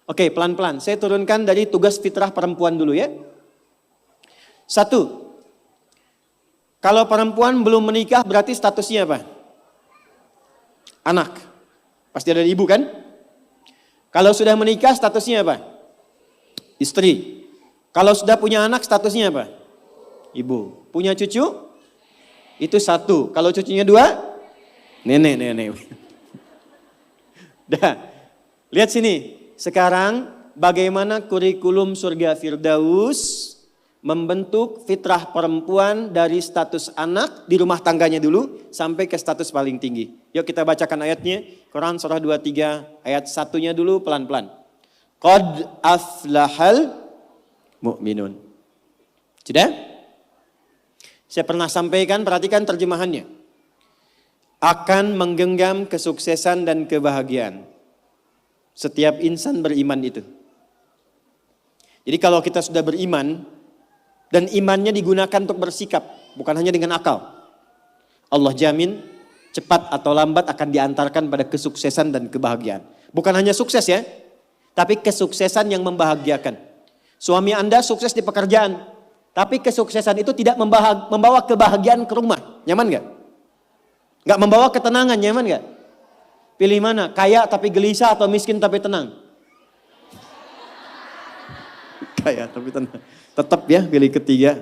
Oke, pelan-pelan. Saya turunkan dari tugas fitrah perempuan dulu ya. 1. Kalau perempuan belum menikah berarti statusnya apa? Anak. Pasti ada ibu kan? Kalau sudah menikah statusnya apa? Istri. Kalau sudah punya anak statusnya apa? Ibu. Punya cucu? Itu 1. Kalau cucunya 2? Nenek. Dah. Lihat sini. Sekarang bagaimana kurikulum surga Firdaus membentuk fitrah perempuan dari status anak di rumah tangganya dulu sampai ke status paling tinggi. Yuk kita bacakan ayatnya. Quran surah 23 ayat 1-nya dulu pelan-pelan. Qad aflahal mu'minun. Sudah? Saya pernah sampaikan, perhatikan terjemahannya. Akan menggenggam kesuksesan dan kebahagiaan. Setiap insan beriman itu. Jadi kalau kita sudah beriman dan imannya digunakan untuk bersikap, bukan hanya dengan akal. Allah jamin cepat atau lambat akan diantarkan pada kesuksesan dan kebahagiaan. Bukan hanya sukses ya, tapi kesuksesan yang membahagiakan. Suami Anda sukses di pekerjaan, tapi kesuksesan itu tidak membawa kebahagiaan ke rumah. Nyaman gak? Gak membawa ketenangan, nyaman gak? Pilih mana? Kaya tapi gelisah atau miskin tapi tenang? Kaya tapi tenang. Tetap ya pilih ketiga.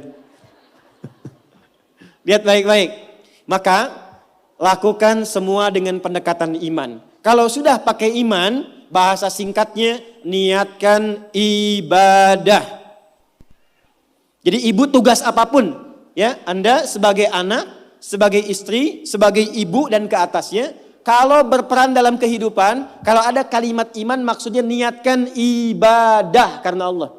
Lihat baik-baik. Maka lakukan semua dengan pendekatan iman. Kalau sudah pakai iman, bahasa singkatnya niatkan ibadah. Jadi ibu tugas apapun, ya Anda sebagai anak, sebagai istri, sebagai ibu dan ke atasnya, kalau berperan dalam kehidupan, kalau ada kalimat iman maksudnya niatkan ibadah karena Allah.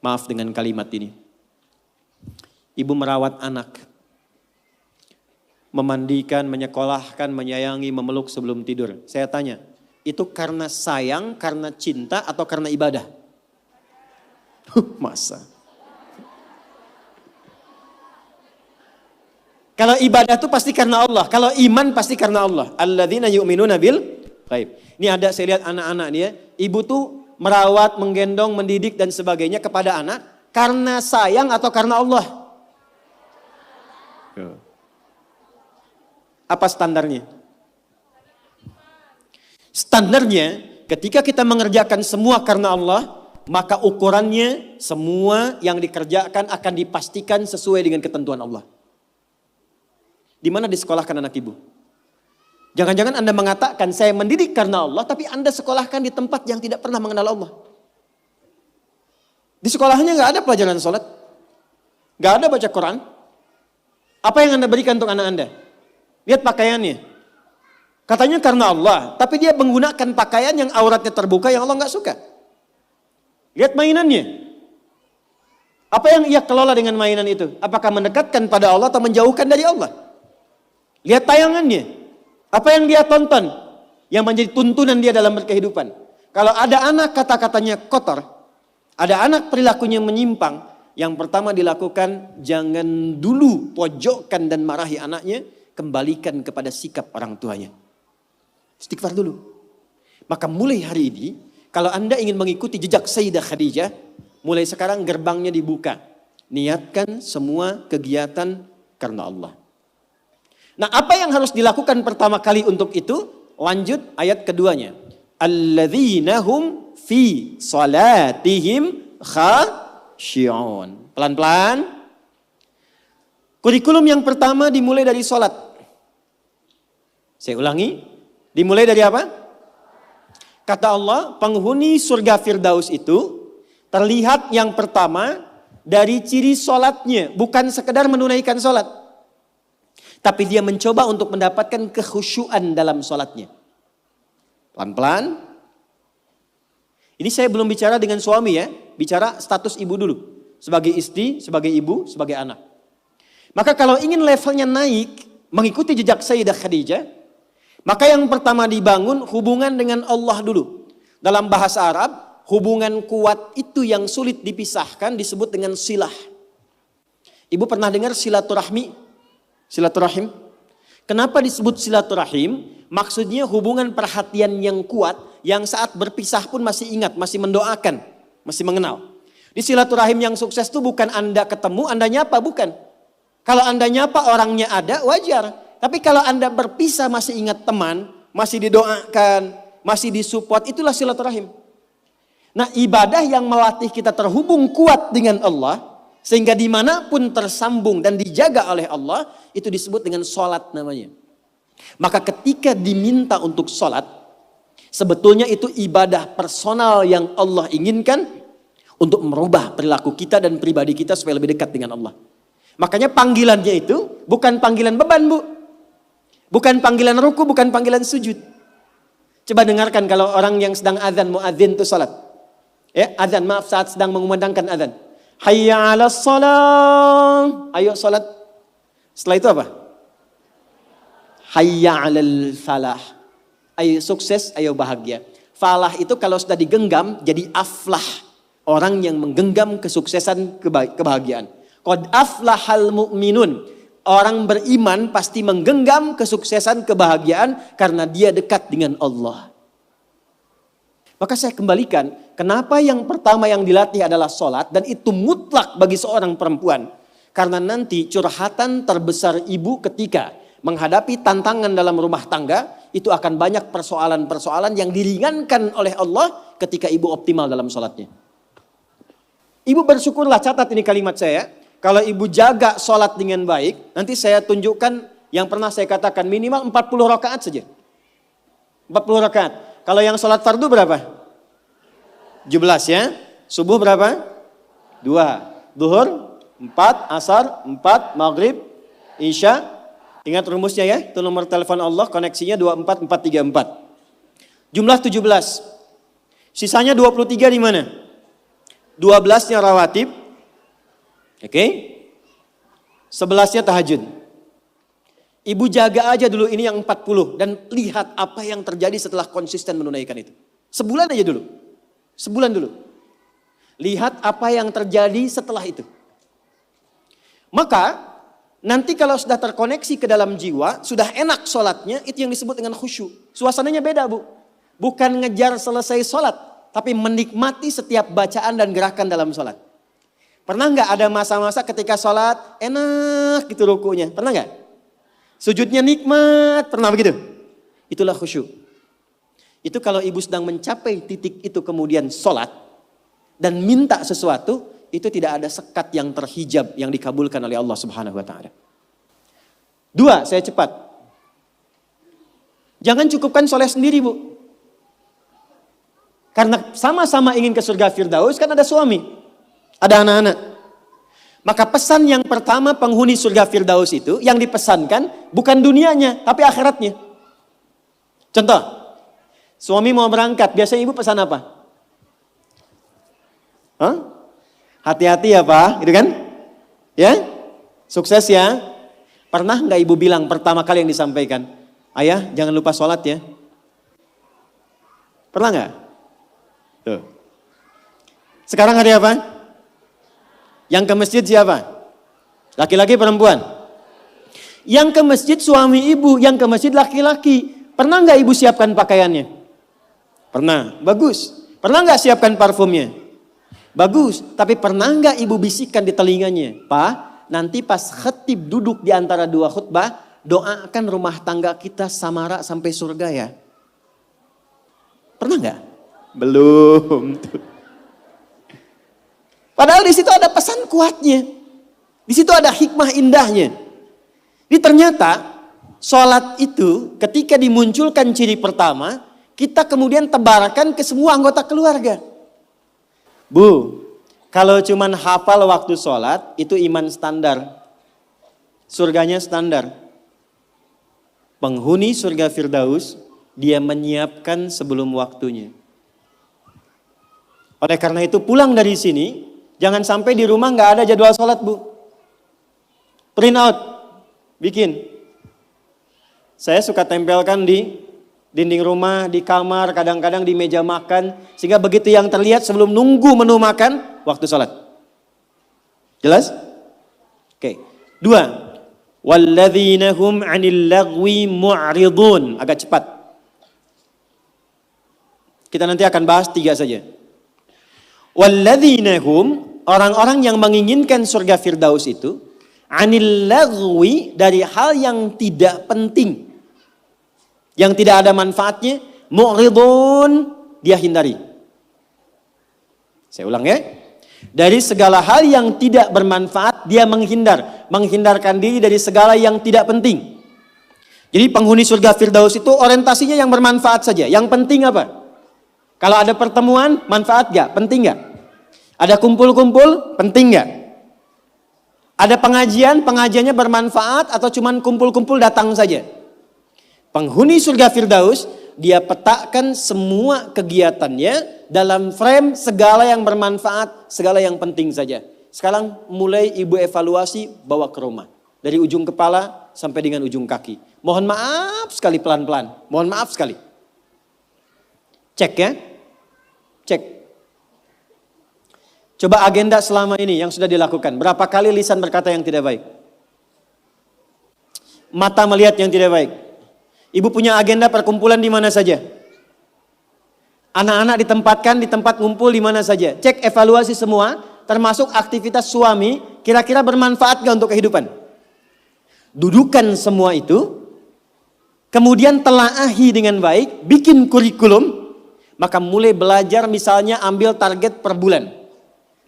Maaf dengan kalimat ini. Ibu merawat anak. Memandikan, menyekolahkan, menyayangi, memeluk sebelum tidur. Saya tanya, itu karena sayang, karena cinta atau karena ibadah? Masa? Kalau ibadah itu pasti karena Allah. Kalau iman pasti karena Allah. Alladzina yu'minuna bil ghaib. Ini ada saya lihat anak-anak dia. Ibu tuh merawat, menggendong, mendidik dan sebagainya kepada anak. Karena sayang atau karena Allah? Apa standarnya? Standarnya ketika kita mengerjakan semua karena Allah. Maka ukurannya semua yang dikerjakan akan dipastikan sesuai dengan ketentuan Allah. Di mana disekolahkan anak ibu? Jangan-jangan Anda mengatakan saya mendidik karena Allah, tapi Anda sekolahkan di tempat yang tidak pernah mengenal Allah. Di sekolahnya nggak ada pelajaran sholat, nggak ada baca Quran. Apa yang Anda berikan untuk anak Anda? Lihat pakaiannya. Katanya karena Allah, tapi dia menggunakan pakaian yang auratnya terbuka yang Allah nggak suka. Lihat mainannya. Apa yang ia kelola dengan mainan itu? Apakah mendekatkan pada Allah atau menjauhkan dari Allah? Lihat tayangannya. Apa yang dia tonton? Yang menjadi tuntunan dia dalam berkehidupan. Kalau ada anak kata-katanya kotor. Ada anak perilakunya menyimpang. Yang pertama dilakukan, jangan dulu pojokkan dan marahi anaknya. Kembalikan kepada sikap orang tuanya. Istighfar dulu. Maka mulai hari ini, kalau Anda ingin mengikuti jejak Sayyidah Khadijah, mulai sekarang gerbangnya dibuka. Niatkan semua kegiatan karena Allah. Nah, apa yang harus dilakukan pertama kali untuk itu? Lanjut ayat keduanya. Alladzina hum fi salatihim khashi'un. Pelan-pelan. Kurikulum yang pertama dimulai dari salat. Saya ulangi. Dimulai dari apa? Kata Allah, penghuni surga Firdaus itu terlihat yang pertama dari ciri salatnya, bukan sekedar menunaikan salat. Tapi dia mencoba untuk mendapatkan kekhusyuan dalam sholatnya. Pelan-pelan. Ini saya belum bicara dengan suami ya. Bicara status ibu dulu. Sebagai istri, sebagai ibu, sebagai anak. Maka kalau ingin levelnya naik, mengikuti jejak Sayyidah Khadijah, maka yang pertama dibangun hubungan dengan Allah dulu. Dalam bahasa Arab, hubungan kuat itu yang sulit dipisahkan disebut dengan silah. Ibu pernah dengar silaturahmi? Silaturahim. Kenapa disebut silaturahim? Maksudnya hubungan perhatian yang kuat, yang saat berpisah pun masih ingat, masih mendoakan, masih mengenal. Di silaturahim yang sukses itu bukan Anda ketemu, Anda nyapa, bukan. Kalau Anda nyapa orangnya ada, wajar. Tapi kalau Anda berpisah masih ingat teman, masih didoakan, masih disupport, itulah silaturahim. Nah, ibadah yang melatih kita terhubung kuat dengan Allah, sehingga dimanapun tersambung dan dijaga oleh Allah, itu disebut dengan sholat namanya. Maka ketika diminta untuk sholat, sebetulnya itu ibadah personal yang Allah inginkan untuk merubah perilaku kita dan pribadi kita supaya lebih dekat dengan Allah. Makanya panggilannya itu bukan panggilan beban, Bu. Bukan panggilan ruku, bukan panggilan sujud. Coba dengarkan kalau orang yang sedang azan, muadzin itu sholat. Ya, azan, maaf, saat sedang mengumandangkan azan. Hayya 'alas shalah. Ayo sholat. Setelah itu apa? Hayya 'alal falah. Ayo sukses, ayo bahagia. Falah itu kalau sudah digenggam jadi aflah. Orang yang menggenggam kesuksesan, kebahagiaan. Qad aflahal mu'minun. Orang beriman pasti menggenggam kesuksesan, kebahagiaan karena dia dekat dengan Allah. Maka saya kembalikan, kenapa yang pertama yang dilatih adalah sholat dan itu mutlak bagi seorang perempuan. Karena nanti curhatan terbesar ibu ketika menghadapi tantangan dalam rumah tangga, itu akan banyak persoalan-persoalan yang diringankan oleh Allah ketika ibu optimal dalam sholatnya. Ibu bersyukurlah, catat ini kalimat saya. Kalau ibu jaga sholat dengan baik, nanti saya tunjukkan yang pernah saya katakan minimal 40 rakaat saja. 40 rakaat. Kalau yang sholat fardu berapa? 17 ya. Subuh berapa? 2. Duhur 4, asar 4, maghrib, isya. Ingat rumusnya ya, itu nomor telepon Allah, koneksinya 24434. Jumlah 17. Sisanya 23 di mana? 12-nya rawatib. Oke. 11-nya tahajud. Ibu jaga aja dulu ini yang 40 dan lihat apa yang terjadi setelah konsisten menunaikan itu. Sebulan aja dulu. Sebulan dulu. Lihat apa yang terjadi setelah itu. Maka nanti kalau sudah terkoneksi ke dalam jiwa, sudah enak sholatnya, itu yang disebut dengan khusyuk. Suasananya beda, Bu. Bukan ngejar selesai sholat, tapi menikmati setiap bacaan dan gerakan dalam sholat. Pernah nggak ada masa-masa ketika sholat enak gitu rukunya? Pernah nggak? Sujudnya nikmat, pernah begitu? Itulah khusyuk. Itu kalau ibu sedang mencapai titik itu kemudian sholat dan minta sesuatu, itu tidak ada sekat yang terhijab yang dikabulkan oleh Allah Subhanahu wa taala. 2, saya cepat. Jangan cukupkan soleh sendiri, Bu. Karena sama-sama ingin ke surga Firdaus kan ada suami, ada anak-anak. Maka pesan yang pertama penghuni surga Firdaus itu yang dipesankan bukan dunianya tapi akhiratnya. Contoh, suami mau berangkat, biasanya ibu pesan apa? Hah? Hati-hati ya Pak, gitu kan? Ya, sukses ya. Pernah nggak ibu bilang pertama kali yang disampaikan, ayah jangan lupa sholat ya? Pernah nggak? Tuh. Sekarang hari apa? Yang ke masjid siapa? Laki-laki perempuan? Yang ke masjid suami ibu, yang ke masjid laki-laki. Pernah nggak ibu siapkan pakaiannya? Pernah, bagus. Pernah nggak siapkan parfumnya? Bagus, tapi pernah nggak ibu bisikkan di telinganya? Pak, nanti pas khatib duduk di antara dua khutbah, doakan rumah tangga kita samara sampai surga ya. Pernah nggak? Belum. Padahal di situ ada pesan kuatnya. Di situ ada hikmah indahnya. Jadi ternyata sholat itu ketika dimunculkan ciri pertama, kita kemudian tebarkan ke semua anggota keluarga. Bu, kalau cuman hafal waktu sholat, itu iman standar. Surganya standar. Penghuni surga Firdaus, dia menyiapkan sebelum waktunya. Oleh karena itu pulang dari sini, jangan sampai di rumah nggak ada jadwal sholat, Bu. Print out, bikin. Saya suka tempelkan di dinding rumah, di kamar, kadang-kadang di meja makan. Sehingga begitu yang terlihat sebelum nunggu menu makan, waktu sholat. Jelas? Oke. 2, Walladzina hum 'anil lagwi mu'ridun. Agak cepat. Kita nanti akan bahas 3 saja. Walladzina hum, orang-orang yang menginginkan surga Firdaus itu, 'anil lagwi, dari hal yang tidak penting, yang tidak ada manfaatnya, mu'ridun, dia hindari. Saya ulang ya. Dari segala hal yang tidak bermanfaat, dia menghindar. Menghindarkan diri dari segala yang tidak penting. Jadi penghuni surga Firdaus itu orientasinya yang bermanfaat saja. Yang penting apa? Kalau ada pertemuan, manfaat gak? Penting gak? Ada kumpul-kumpul, penting gak? Ada pengajian, pengajiannya bermanfaat atau cuman kumpul-kumpul datang saja? Penghuni surga Firdaus, dia petakan semua kegiatannya dalam frame segala yang bermanfaat, segala yang penting saja. Sekarang mulai ibu evaluasi, bawa ke rumah. Dari ujung kepala sampai dengan ujung kaki. Mohon maaf sekali pelan-pelan. Mohon maaf sekali. Cek ya. Cek. Coba agenda selama ini yang sudah dilakukan. Berapa kali lisan berkata yang tidak baik? Mata melihat yang tidak baik. Ibu punya agenda perkumpulan di mana saja? Anak-anak ditempatkan di tempat ngumpul di mana saja? Cek evaluasi semua, termasuk aktivitas suami, kira-kira bermanfaat gak untuk kehidupan? Dudukan semua itu, kemudian telaahi dengan baik, bikin kurikulum, maka mulai belajar misalnya ambil target per bulan.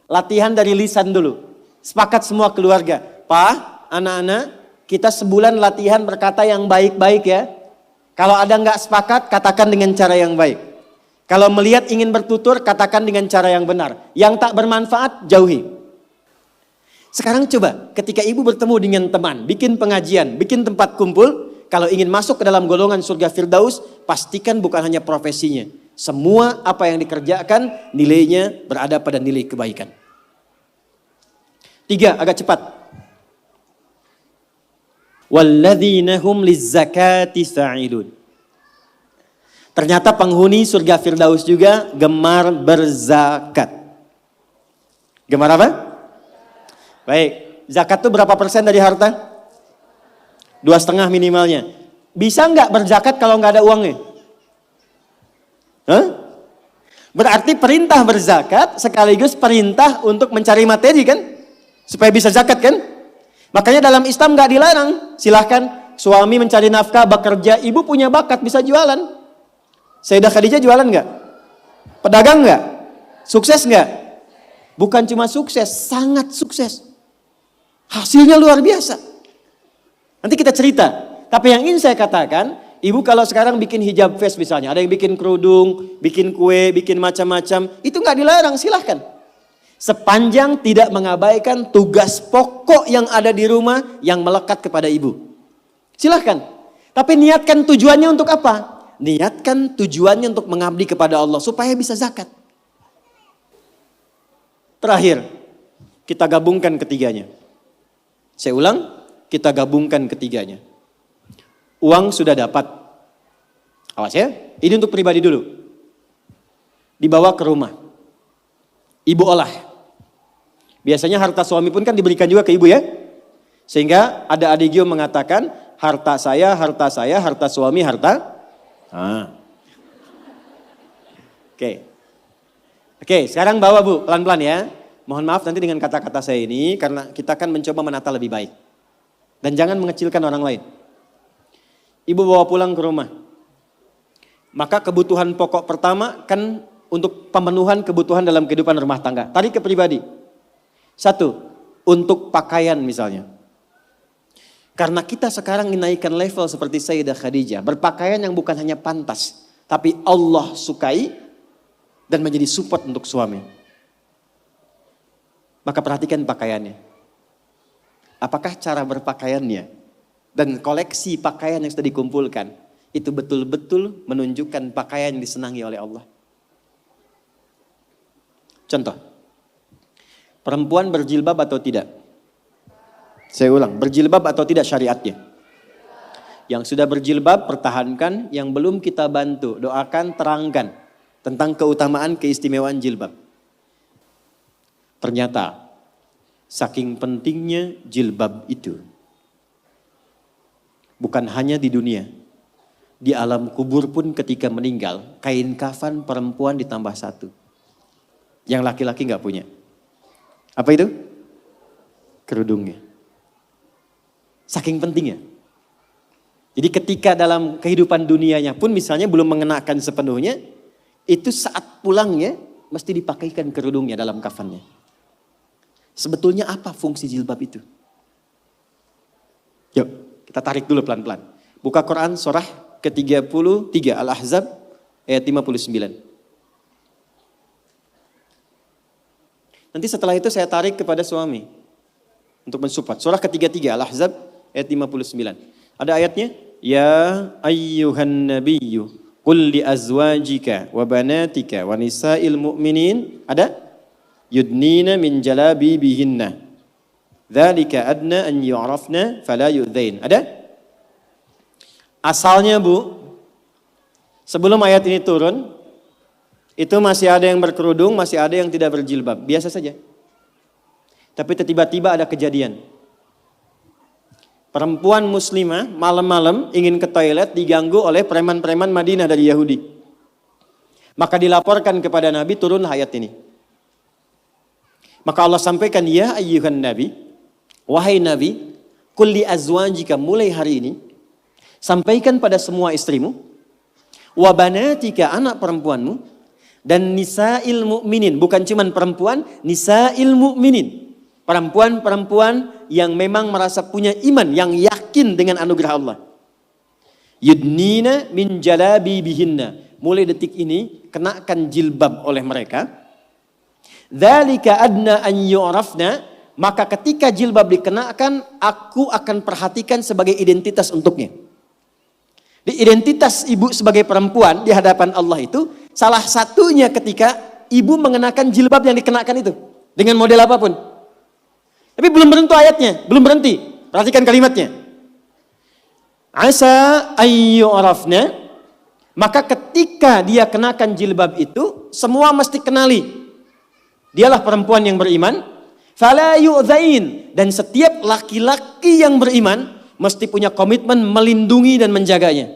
Latihan dari lisan dulu. Sepakat semua keluarga. Pak, anak-anak, kita sebulan latihan berkata yang baik-baik ya. Kalau ada nggak sepakat, katakan dengan cara yang baik. Kalau melihat ingin bertutur, katakan dengan cara yang benar. Yang tak bermanfaat, jauhi. Sekarang coba, ketika ibu bertemu dengan teman, bikin pengajian, bikin tempat kumpul, kalau ingin masuk ke dalam golongan surga Firdaus, pastikan bukan hanya profesinya. Semua apa yang dikerjakan, nilainya berada pada nilai kebaikan. 3, agak cepat. Walladzina hum lizzakati fa'ilun. Ternyata penghuni surga Firdaus juga gemar berzakat. Gemar apa? Baik, zakat itu berapa persen dari harta? 2,5 minimalnya. Bisa nggak berzakat kalau nggak ada uangnya? Hah? Berarti perintah berzakat sekaligus perintah untuk mencari materi kan? Supaya bisa zakat kan? Makanya dalam Islam nggak dilarang. Silahkan suami mencari nafkah, bekerja, ibu punya bakat bisa jualan. Sayyidah Khadijah jualan nggak? Pedagang nggak? Sukses nggak? Bukan cuma sukses, sangat sukses. Hasilnya luar biasa. Nanti kita cerita. Tapi yang ingin saya katakan, ibu kalau sekarang bikin hijab face misalnya, ada yang bikin kerudung, bikin kue, bikin macam-macam, itu nggak dilarang, silahkan. Sepanjang tidak mengabaikan tugas pokok yang ada di rumah yang melekat kepada ibu. Silahkan. Tapi niatkan tujuannya untuk apa? Niatkan tujuannya untuk mengabdi kepada Allah supaya bisa zakat. Terakhir, kita gabungkan ketiganya. Saya ulang, kita gabungkan ketiganya. Uang sudah dapat. Awas ya, ini untuk pribadi dulu. Dibawa ke rumah. Ibu olah. Biasanya harta suami pun kan diberikan juga ke ibu ya. Sehingga ada adigio mengatakan, harta saya, harta suami, harta. Oke, sekarang bawa bu, pelan-pelan ya. Mohon maaf nanti dengan kata-kata saya ini, karena kita akan mencoba menata lebih baik. Dan jangan mengecilkan orang lain. Ibu bawa pulang ke rumah. Maka kebutuhan pokok pertama kan untuk pemenuhan kebutuhan dalam kehidupan rumah tangga. Tarik ke pribadi. 1, untuk pakaian misalnya. Karena kita sekarang menaikkan level seperti Sayyidah Khadijah. Berpakaian yang bukan hanya pantas. Tapi Allah sukai dan menjadi support untuk suami. Maka perhatikan pakaiannya. Apakah cara berpakaiannya dan koleksi pakaian yang sudah dikumpulkan itu betul-betul menunjukkan pakaian yang disenangi oleh Allah. Contoh, perempuan berjilbab atau tidak? Saya ulang, berjilbab atau tidak syariatnya? Yang sudah berjilbab pertahankan, yang belum kita bantu, doakan, terangkan tentang keutamaan keistimewaan jilbab. Ternyata saking pentingnya jilbab itu, Bukan hanya di dunia. Di alam kubur pun ketika meninggal, kain kafan perempuan ditambah satu. Yang laki-laki nggak punya. Apa itu? Kerudungnya. Saking pentingnya. Jadi ketika dalam kehidupan dunianya pun misalnya belum mengenakan sepenuhnya, itu saat pulangnya mesti dipakaikan kerudungnya dalam kafannya. Sebetulnya apa fungsi jilbab itu? Yuk kita tarik dulu pelan-pelan. Buka Quran surah ke-33 Al-Ahzab ayat 59. Nanti setelah itu saya tarik kepada suami untuk mensupport. Surah ke-33 Al-Ahzab ayat 59. Ada ayatnya, ya ayyuhan nabiyyu qul li azwajika wa banatika wa nisa'il mu'minin. Ada? Yudnina min jalabibihinna. Dzalika adna an yu'rafna fala yu'dzain. Ada? Asalnya Bu, sebelum ayat ini turun, itu masih ada yang berkerudung, masih ada yang tidak berjilbab. Biasa saja. Tapi tiba-tiba ada kejadian. Perempuan muslimah malam-malam ingin ke toilet diganggu oleh preman-preman Madinah dari Yahudi. Maka dilaporkan kepada Nabi, turunlah ayat ini. Maka Allah sampaikan, ya ayyuhan nabi, wahai Nabi, qul li azwajika, mulai hari ini sampaikan pada semua istrimu, wa banatika, anak perempuanmu, dan nisa'il mu'minin, bukan cuman perempuan, nisa'il mu'minin, perempuan-perempuan yang memang merasa punya iman, yang yakin dengan anugerah Allah. Yudnina min jalabibihinna, mulai detik ini kenakan jilbab oleh mereka. Dzalika adna an yu'rafna, maka ketika jilbab dikenakan, aku akan perhatikan sebagai identitas untuknya. Di identitas ibu sebagai perempuan di hadapan Allah itu salah satunya ketika ibu mengenakan jilbab yang dikenakan itu dengan model apapun. Tapi belum berhenti ayatnya, belum berhenti. Perhatikan kalimatnya. Asa ayyurafna, maka ketika dia kenakan jilbab itu, semua mesti kenali. Dialah perempuan yang beriman. Fala yu'dzain, dan setiap laki-laki yang beriman mesti punya komitmen melindungi dan menjaganya.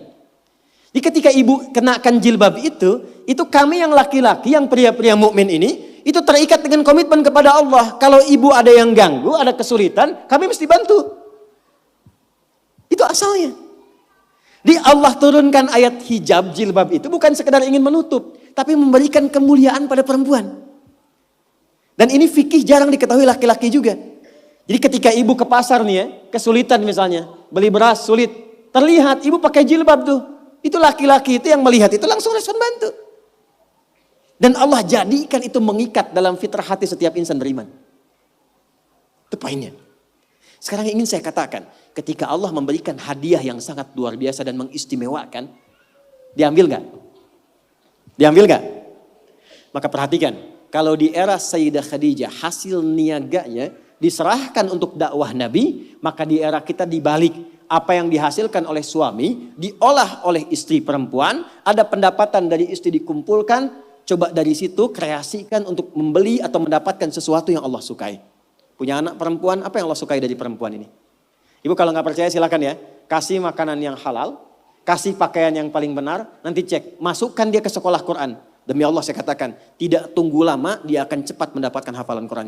Jadi ketika ibu kenakan jilbab itu kami yang laki-laki, yang pria-pria mukmin ini, itu terikat dengan komitmen kepada Allah. Kalau ibu ada yang ganggu, ada kesulitan, kami mesti bantu. Itu asalnya. Di Allah turunkan ayat hijab, jilbab itu bukan sekedar ingin menutup, tapi memberikan kemuliaan pada perempuan. Dan ini fikih jarang diketahui laki-laki juga. Jadi ketika ibu ke pasar nih ya, kesulitan misalnya, beli beras sulit, terlihat ibu pakai jilbab tuh. Itu laki-laki itu yang melihat itu langsung respon bantu. Dan Allah jadikan itu mengikat dalam fitrah hati setiap insan beriman. Itu poinnya. Sekarang ingin saya katakan, ketika Allah memberikan hadiah yang sangat luar biasa dan mengistimewakan, diambil gak? Diambil gak? Maka perhatikan, kalau di era Sayyidah Khadijah hasil niaganya diserahkan untuk dakwah Nabi, maka di era kita dibalik. Apa yang dihasilkan oleh suami diolah oleh istri perempuan, ada pendapatan dari istri dikumpulkan, coba dari situ kreasikan untuk membeli atau mendapatkan sesuatu yang Allah sukai. Punya anak perempuan, apa yang Allah sukai dari perempuan ini? Ibu kalau nggak percaya silakan ya, kasih makanan yang halal, kasih pakaian yang paling benar, nanti cek, masukkan dia ke sekolah Quran. Demi Allah saya katakan, tidak tunggu lama dia akan cepat mendapatkan hafalan Qurannya.